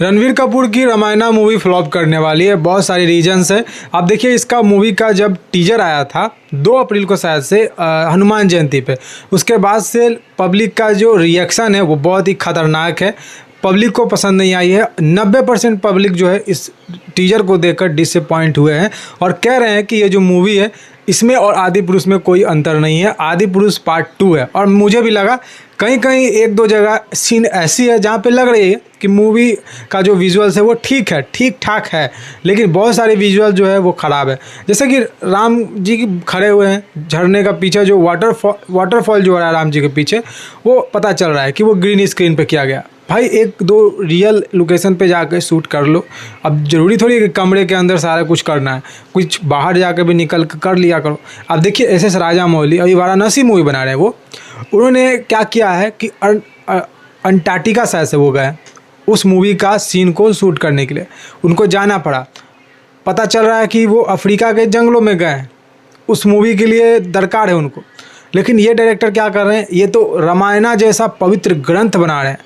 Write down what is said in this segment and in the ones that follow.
रणवीर कपूर की Ramayana movie flop करने वाली है। बहुत सारे रीजंस है। आप देखिए, इसका मूवी का जब टीजर आया था 2 अप्रैल को शायद से हनुमान जयंती पे, उसके बाद से पब्लिक का जो रिएक्शन है वो बहुत ही खतरनाक है। पब्लिक को पसंद नहीं आई है। 90% पब्लिक जो है इस टीजर को देखकर डिसअपॉइंट हुए हैं और कह रहे हैं कि ये जो मूवी है इसमें और आदि पुरुष में कोई अंतर नहीं है, आदि पुरुष पार्ट 2 है। और मुझे भी लगा कहीं कहीं 1-2 जगह सीन ऐसी है जहाँ पे लग रही है कि मूवी का जो विजुअल्स है वो ठीक है, ठीक ठाक है, लेकिन बहुत सारे विजुअल जो है वो ख़राब है। जैसे कि राम जी खड़े हुए हैं झरने का पीछे, जो वाटरफॉल जो हो रहा है राम जी के पीछे, वो पता चल रहा है कि वो ग्रीन स्क्रीन पे किया गया। भाई 1-2 रियल लोकेशन पे जाकर शूट कर लो। अब ज़रूरी थोड़ी है कि कमरे के अंदर सारा कुछ करना है, कुछ बाहर जाकर भी निकल कर लिया करो। अब देखिए एस राजामौली अभी वाराणसी मूवी बना रहे हैं, वो उन्होंने क्या किया है कि अंटार्कटिका शायद से वो गए उस मूवी का सीन को शूट करने के लिए, उनको जाना पड़ा। पता चल रहा है कि वो अफ्रीका के जंगलों में गए उस मूवी के लिए, दरकार है उनको। लेकिन ये डायरेक्टर क्या कर रहे हैं, ये तो रामायणा जैसा पवित्र ग्रंथ बना रहे हैं।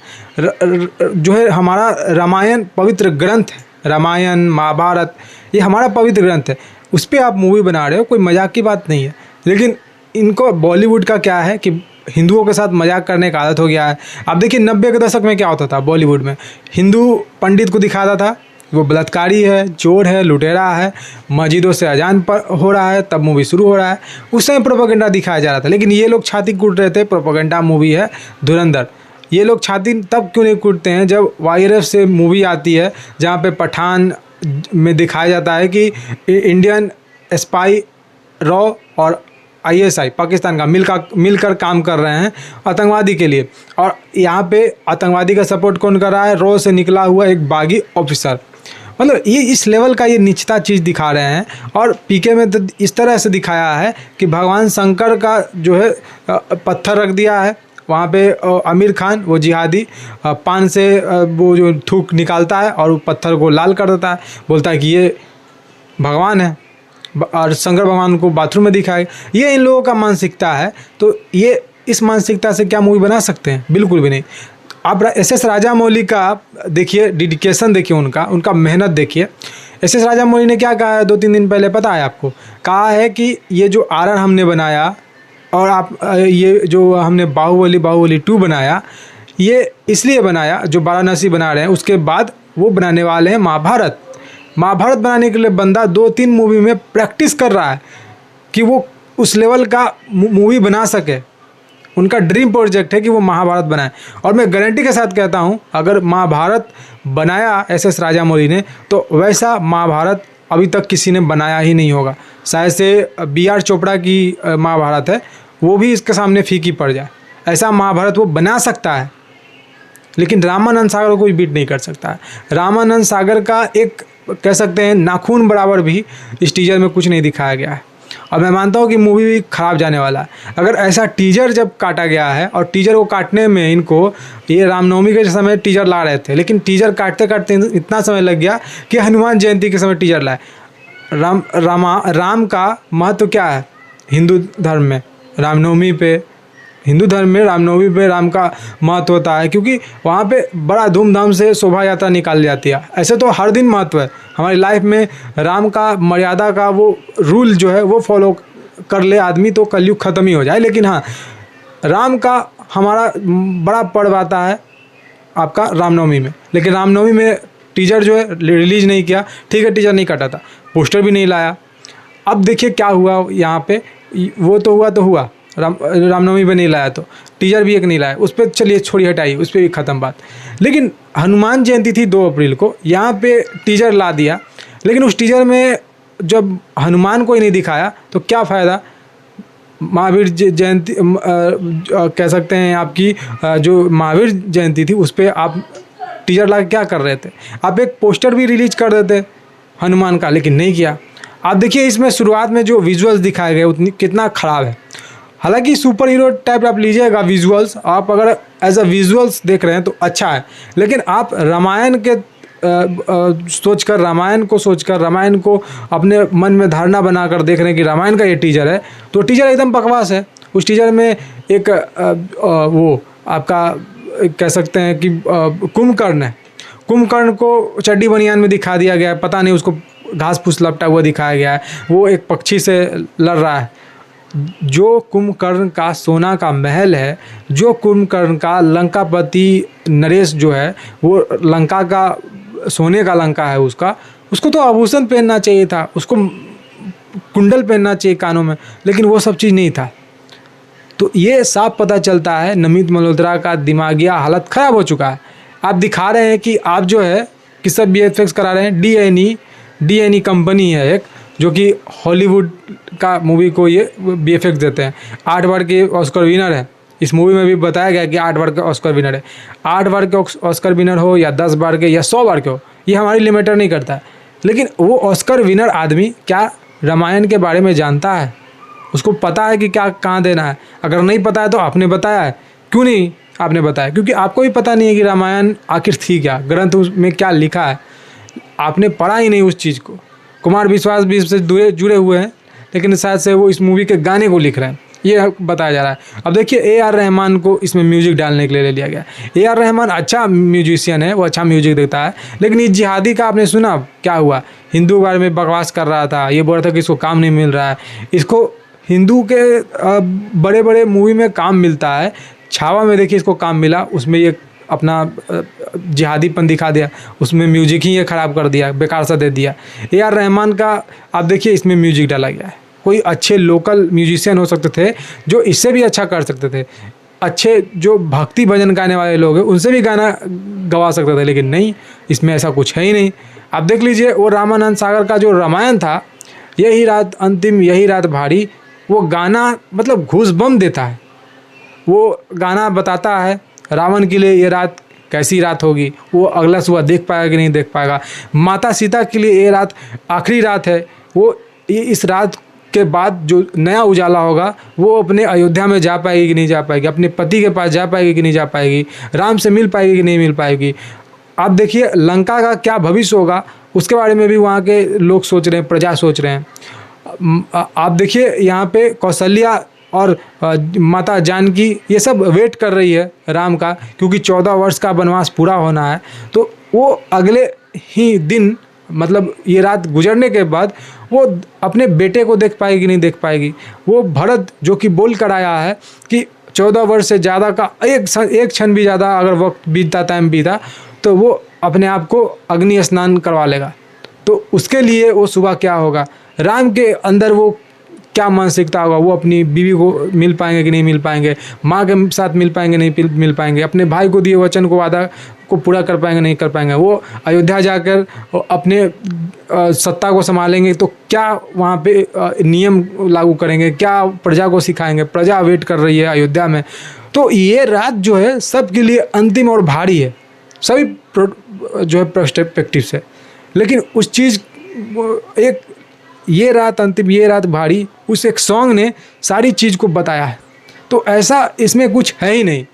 जो है हमारा रामायण पवित्र ग्रंथ है, रामायण महाभारत ये हमारा पवित्र ग्रंथ है, उस पर आप मूवी बना रहे हो, कोई मजाक की बात नहीं है। लेकिन इनको बॉलीवुड का क्या है कि हिंदुओं के साथ मजाक करने का आदत हो गया है। आप देखिए 90 के दशक में क्या होता था बॉलीवुड में, हिंदू पंडित को दिखाता था वो बलात्कारी है, चोर है, लुटेरा है, मस्जिदों से अजान पर हो रहा है, तब मूवी शुरू हो रहा है। उस समय प्रोपेगेंडा दिखाया जा रहा था। लेकिन ये लोग छाती कूट रहे थे, प्रोपेगेंडा मूवी है धुरंधर। ये लोग छाती तब क्यों नहीं कूटते हैं जब YRF से मूवी आती है जहाँ पे पठान में दिखाया जाता है कि इंडियन स्पाई रॉ और ISI पाकिस्तान का मिलकर काम कर रहे हैं आतंकवादी के लिए, और यहाँ पे आतंकवादी का सपोर्ट कौन कर रहा है, रॉ से निकला हुआ एक बागी ऑफिसर। मतलब ये इस लेवल का ये निचता चीज़ दिखा रहे हैं। और PK में तो इस तरह से दिखाया है कि भगवान शंकर का जो है पत्थर रख दिया है वहाँ पे, आमिर खान वो जिहादी पान से वो जो थूक निकालता है और पत्थर को लाल कर देता है, बोलता है कि ये भगवान है, और शंकर भगवान को बाथरूम में दिखाए। ये इन लोगों का मानसिकता है। तो ये इस मानसिकता से क्या मूवी बना सकते हैं? बिल्कुल भी नहीं। आप SS राजामौली का देखिए, डेडिकेशन देखिए, उनका मेहनत देखिए। SS राजामौली ने क्या कहा है 2-3 दिन पहले, पता है आपको? कहा है कि ये जो RR हमने बनाया और आप ये जो हमने बाहुबली 2 बनाया, ये इसलिए बनाया, जो वाराणसी बना रहे हैं उसके बाद वो बनाने वाले हैं महाभारत बनाने के लिए बंदा 2-3 मूवी में प्रैक्टिस कर रहा है कि वो उस लेवल का मूवी बना सके। उनका ड्रीम प्रोजेक्ट है कि वो महाभारत बनाए। और मैं गारंटी के साथ कहता हूँ, अगर महाभारत बनाया SS राजामौली ने तो वैसा महाभारत अभी तक किसी ने बनाया ही नहीं होगा। शायद से BR चोपड़ा की महाभारत है, वो भी इसके सामने फीकी पड़ जाए। ऐसा महाभारत वो बना सकता है, लेकिन रामानंद सागर को कोई बीट नहीं कर सकता है। रामानंद सागर का एक कह सकते हैं नाखून बराबर भी इस टीजर में कुछ नहीं दिखाया गया है। और मैं मानता हूँ कि मूवी भी ख़राब जाने वाला है। अगर ऐसा टीजर जब काटा गया है, और टीजर को काटने में इनको ये रामनवमी के समय टीजर ला रहे थे, लेकिन टीजर काटते काटते इतना समय लग गया कि हनुमान जयंती के समय टीजर लाए। राम का महत्व क्या है हिंदू धर्म में? हिंदू धर्म में रामनवमी पे राम का महत्व होता है, क्योंकि वहाँ पे बड़ा धूमधाम से शोभा यात्रा निकाल जाती है। ऐसे तो हर दिन महत्व है हमारी लाइफ में। राम का मर्यादा का वो रूल जो है वो फॉलो कर ले आदमी तो कलयुग ख़त्म ही हो जाए। लेकिन हाँ, राम का हमारा बड़ा पर्व आता है आपका रामनवमी में, लेकिन रामनवमी में टीजर जो है रिलीज़ नहीं किया। ठीक है, टीजर नहीं काटा था, पोस्टर भी नहीं लाया। अब देखिए क्या हुआ यहाँ पे, वो तो हुआ रामनवमी पे नहीं लाया तो टीजर भी एक नहीं लाया, उस पर चलिए छोड़ी हटाई, उस पर भी ख़त्म बात। लेकिन हनुमान जयंती थी 2 अप्रैल को, यहाँ पे टीजर ला दिया, लेकिन उस टीजर में जब हनुमान को ही नहीं दिखाया तो क्या फ़ायदा? महावीर जयंती कह सकते हैं आपकी, जो महावीर जयंती थी उस पर आप टीजर ला क्या कर रहे थे? आप एक पोस्टर भी रिलीज कर देते हनुमान का, लेकिन नहीं किया। आप देखिए इसमें शुरुआत में जो विजुअल्स दिखाए गए उतनी कितना ख़राब है। हालांकि सुपर हीरो टाइप आप लीजिएगा विजुअल्स, आप अगर एज अ विजुअल्स देख रहे हैं तो अच्छा है, लेकिन आप रामायण के सोचकर रामायण को अपने मन में धारणा बनाकर देख रहे हैं कि रामायण का ये टीजर है, तो टीजर एकदम बकवास है। उस टीजर में एक वो आपका कह सकते हैं कि कुंभकर्ण है। कुंभकर्ण को चड्डी बनियान में दिखा दिया गया है, पता नहीं उसको घास फूस लपटा हुआ दिखाया गया है, वो एक पक्षी से लड़ रहा है। जो कुंभकर्ण का सोना का महल है, जो कुंभकर्ण का लंकापति नरेश जो है वो लंका का सोने का लंका है उसका, उसको तो आभूषण पहनना चाहिए था, उसको कुंडल पहनना चाहिए कानों में, लेकिन वो सब चीज़ नहीं था। तो ये साफ पता चलता है नमित मल्होत्रा का दिमागिया हालत ख़राब हो चुका है। आप दिखा रहे हैं कि आप जो है किस सब VFX करा रहे हैं। डी एन ई कंपनी है एक, जो कि हॉलीवुड का मूवी को ये VFX देते हैं। 8 बार के ऑस्कर विनर है। इस मूवी में भी बताया गया कि 8 बार के ऑस्कर विनर है। 8 बार के ऑस्कर विनर हो या 10 बार के या 100 बार के हो, ये हमारी लिमिटर नहीं करता है। लेकिन वो ऑस्कर विनर आदमी क्या रामायण के बारे में जानता है? उसको पता है कि क्या कहाँ देना है? अगर नहीं पता है तो आपने बताया है, क्यों नहीं आपने बताया? क्योंकि आपको भी पता नहीं है कि रामायण आखिर थी क्या, ग्रंथ उसमें क्या लिखा है। आपने पढ़ा ही नहीं उस चीज़ को। कुमार विश्वास भी इससे जुड़े हुए हैं, लेकिन शायद से वो इस मूवी के गाने को लिख रहे हैं, ये बताया जा रहा है। अब देखिए AR रहमान को इसमें म्यूजिक डालने के लिए ले लिया गया। AR रहमान अच्छा म्यूजिशियन है, वो अच्छा म्यूजिक देता है, लेकिन इस जिहादी का आपने सुना क्या हुआ? हिंदू के बारे में बकवास कर रहा था, ये बोल रहा था कि इसको काम नहीं मिल रहा है। इसको हिंदू के बड़े बड़े मूवी में काम मिलता है। छावा में देखिए इसको काम मिला, उसमें ये अपना जिहादीपन दिखा दिया, उसमें म्यूजिक ही ये ख़राब कर दिया, बेकार सा दे दिया। AR रहमान का आप देखिए इसमें म्यूजिक डाला गया है। कोई अच्छे लोकल म्यूजिशियन हो सकते थे जो इससे भी अच्छा कर सकते थे, अच्छे जो भक्ति भजन गाने वाले लोग हैं उनसे भी गाना गवा सकते थे, लेकिन नहीं, इसमें ऐसा कुछ है ही नहीं। आप देख लीजिए वो रामानंद सागर का जो रामायण था, यही रात अंतिम यही रात भारी, वो गाना मतलब घूस बम देता है। वो गाना बताता है रावण के लिए ये रात कैसी रात होगी, वो अगला सुबह देख पाएगा कि नहीं देख पाएगा। माता सीता के लिए ये रात आखिरी रात है, वो इस रात के बाद जो नया उजाला होगा वो अपने अयोध्या में जा पाएगी कि नहीं जा पाएगी, अपने पति के पास जा पाएगी कि नहीं जा पाएगी, राम से मिल पाएगी कि नहीं मिल पाएगी। आप देखिए लंका का क्या भविष्य होगा, उसके बारे में भी वहाँ के लोग सोच रहे हैं, प्रजा सोच रहे हैं। आप देखिए यहाँ पे कौशल्या और माता जानकी ये सब वेट कर रही है राम का, क्योंकि 14 वर्ष का वनवास पूरा होना है। तो वो अगले ही दिन मतलब ये रात गुजरने के बाद वो अपने बेटे को देख पाएगी नहीं देख पाएगी। वो भरत जो कि बोल कर आया है कि 14 वर्ष से ज़्यादा का एक क्षण भी ज़्यादा अगर वक्त बीतता, टाइम बीता, तो वो अपने आप को अग्नि स्नान करवा लेगा। तो उसके लिए वो सुबह क्या होगा, राम के अंदर वो क्या मानसिकता होगा, वो अपनी बीवी को मिल पाएंगे कि नहीं मिल पाएंगे, माँ के साथ मिल पाएंगे नहीं मिल पाएंगे, अपने भाई को दिए वचन को वादा को पूरा कर पाएंगे नहीं कर पाएंगे, वो अयोध्या जाकर अपने सत्ता को संभालेंगे तो क्या वहाँ पे नियम लागू करेंगे, क्या प्रजा को सिखाएंगे। प्रजा वेट कर रही है अयोध्या में। तो ये रात जो है सबके लिए अंतिम और भारी है, सभी जो है पर्सपेक्टिव से। लेकिन उस चीज़ एक ये रात अंतिम ये रात भारी, उस एक सॉन्ग ने सारी चीज़ को बताया है। तो ऐसा इसमें कुछ है ही नहीं।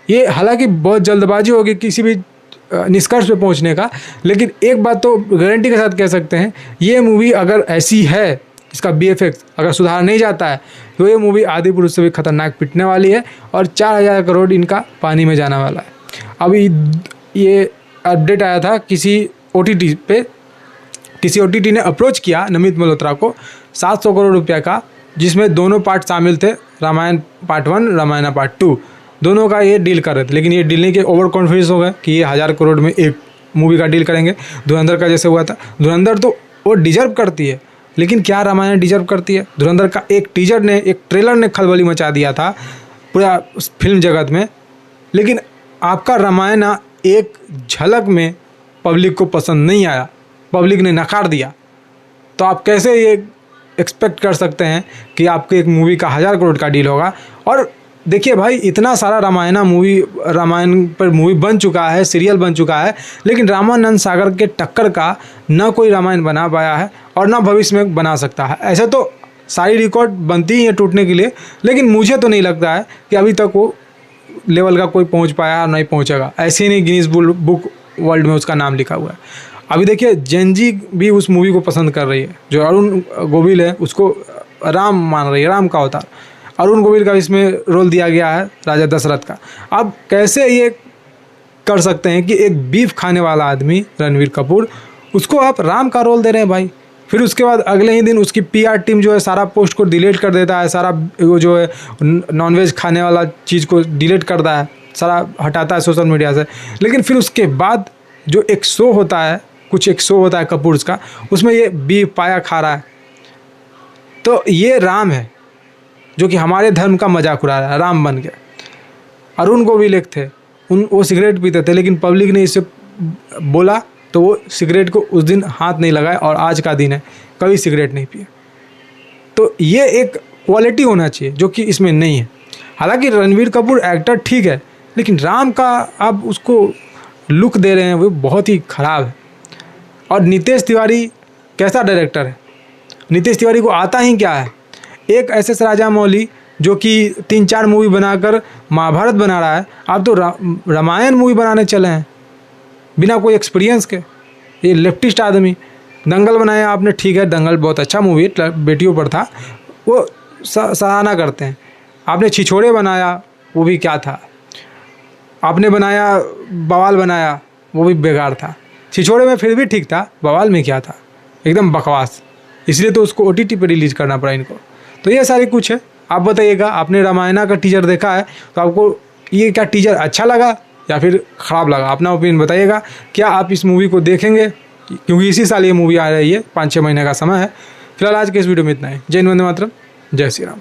ये हालांकि बहुत जल्दबाजी होगी किसी भी निष्कर्ष पे पहुंचने का, लेकिन एक बात तो गारंटी के साथ कह सकते हैं, ये मूवी अगर ऐसी है, इसका VFX अगर सुधार नहीं जाता है, तो ये मूवी आदिपुरुष से भी खतरनाक पिटने वाली है और 4000 करोड़ इनका पानी में जाने वाला है। अभी ये अपडेट आया था किसी OTT पे, किसी OTT ने अप्रोच किया नमित मल्होत्रा को 700 करोड़ रुपया का, जिसमें दोनों पार्ट शामिल थे, रामायण पार्ट 1 रामायण पार्ट 2, दोनों का ये डील कर रहे थे। लेकिन ये डील नहीं के ओवर कॉन्फिडेंस हो गए कि ये 1000 करोड़ में एक मूवी का डील करेंगे। धुरंधर का जैसे हुआ था, धुरंधर तो वो डिजर्व करती है, लेकिन क्या रामायण डिजर्व करती है? धुरंधर का एक ट्रेलर ने खलबली मचा दिया था पूरा फिल्म जगत में, लेकिन आपका रामायण एक झलक में पब्लिक को पसंद नहीं आया, पब्लिक ने नकार दिया। तो आप कैसे ये एक्सपेक्ट कर सकते हैं कि आपके एक मूवी का 1000 करोड़ का डील होगा? और देखिए भाई, इतना सारा रामायण पर मूवी बन चुका है, सीरियल बन चुका है, लेकिन रामानंद सागर के टक्कर का ना कोई रामायण बना पाया है और ना भविष्य में बना सकता है। ऐसे तो सारी रिकॉर्ड बनती ही है टूटने के लिए, लेकिन मुझे तो नहीं लगता है कि अभी तक वो लेवल का कोई पहुंच पाया और नहीं पहुंचेगा। ऐसे ही नहीं गिनीज बुक वर्ल्ड में उसका नाम लिखा हुआ है। अभी देखिए जेनजी भी उस मूवी को पसंद कर रही है, जो अरुण गोविल है उसको राम मान रही है, राम का अवतार। अरुण गोविल का इसमें रोल दिया गया है राजा दशरथ का। अब कैसे ये कर सकते हैं कि एक बीफ खाने वाला आदमी रणवीर कपूर, उसको आप राम का रोल दे रहे हैं भाई। फिर उसके बाद अगले ही दिन उसकी पीआर टीम जो है सारा पोस्ट को डिलीट कर देता है, सारा वो जो है नॉनवेज खाने वाला चीज़ को डिलीट करता है, सारा हटाता है सोशल मीडिया से। लेकिन फिर उसके बाद जो एक शो होता है, कुछ एक शो होता है कपूर्स का, उसमें ये बीफ पाया खा रहा है। तो ये राम है जो कि हमारे धर्म का मजाक उड़ा रहा है, राम बन गया। अरुण गोविल थे, वो सिगरेट पीते थे, लेकिन पब्लिक ने इससे बोला तो वो सिगरेट को उस दिन हाथ नहीं लगाए और आज का दिन है कभी सिगरेट नहीं पिए। तो ये एक क्वालिटी होना चाहिए जो कि इसमें नहीं है। हालांकि रणवीर कपूर एक्टर ठीक है, लेकिन राम का आप उसको लुक दे रहे हैं वो बहुत ही ख़राब है। और नितेश तिवारी कैसा डायरेक्टर है? नितेश तिवारी को आता ही क्या है? एक एस.एस. राजामौली जो कि 3-4 मूवी बनाकर महाभारत बना रहा है, आप तो रामायण मूवी बनाने चले हैं बिना कोई एक्सपीरियंस के। ये लेफ्टिस्ट आदमी। दंगल बनाया आपने, ठीक है, दंगल बहुत अच्छा मूवी बेटियों पर था, वो सराहना करते हैं। आपने छिछोरे बनाया, वो भी क्या था। आपने बनाया बवाल बनाया, वो भी बेकार था। छिछोरे में फिर भी ठीक था, बवाल में क्या था, एकदम बकवास। इसलिए तो उसको OTT पे रिलीज़ करना पड़ा इनको। तो ये सारी कुछ है। आप बताइएगा, आपने रामायणा का टीजर देखा है तो आपको ये क्या टीजर अच्छा लगा या फिर ख़राब लगा? अपना ओपिनियन बताइएगा। क्या आप इस मूवी को देखेंगे? क्योंकि इसी साल ये मूवी आ रही है, 5-6 महीने का समय है। फिलहाल आज के इस वीडियो में इतना ही। जय हिंद, वंदे मातरम, जय श्री राम।